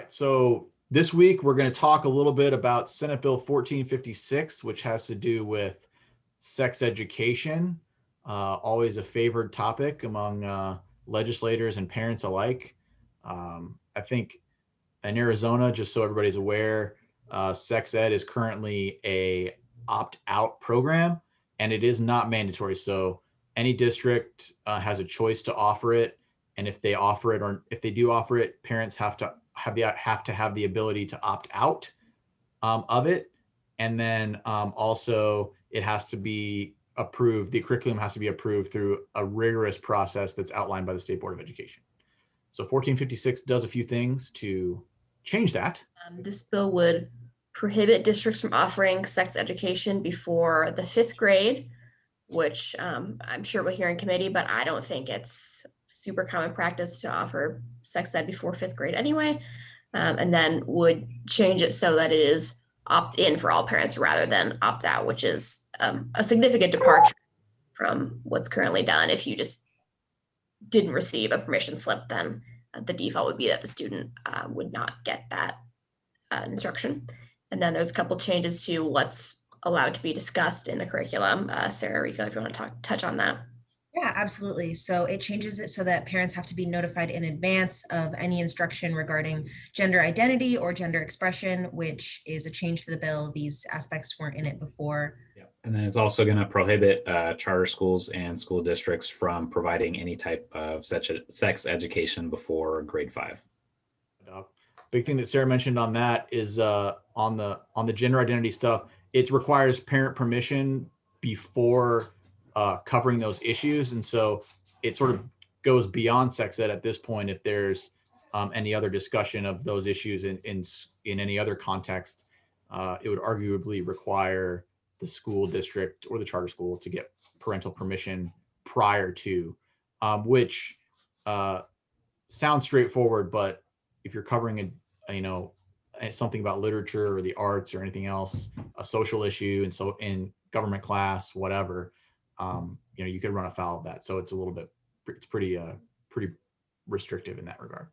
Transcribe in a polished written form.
right, so this week we're going to talk a little bit about Senate Bill 1456, which has to do with sex education, always a favored topic among legislators and parents alike. I think in Arizona, just so everybody's aware, sex ed is currently a opt-out program, and it is not mandatory. So any district has a choice to offer it, and if they offer it, or if they do offer it, parents have to have the ability to opt out of it. And then also it has to be approved. The curriculum has to be approved through a rigorous process that's outlined by the State Board of Education. So 1456 does a few things to change that. This bill would prohibit districts from offering sex education before the 5th grade, which I'm sure we'll hear in committee, but I don't think it's super common practice to offer sex ed before 5th grade anyway. And then would change it so that it is opt-in for all parents rather than opt-out, which is a significant departure from what's currently done. If you just didn't receive a permission slip, then the default would be that the student would not get that instruction. And then there's a couple changes to what's allowed to be discussed in the curriculum. Sarah, Rico, if you want to touch on that. Yeah, absolutely. So it changes it so that parents have to be notified in advance of any instruction regarding gender identity or gender expression, which is a change to the bill. These aspects weren't in it before. Yeah. And then it's also going to prohibit charter schools and school districts from providing any type of sex education before grade 5. Big thing that Sarah mentioned on that is on the gender identity stuff. It requires parent permission before covering those issues, and so it sort of goes beyond sex ed at this point. If there's any other discussion of those issues in any other context, it would arguably require the school district or the charter school to get parental permission prior to, which sounds straightforward, but if you're covering something about literature or the arts or anything else, a social issue, and so in government class, whatever, you could run afoul of that. So it's a little bit, it's pretty restrictive in that regard.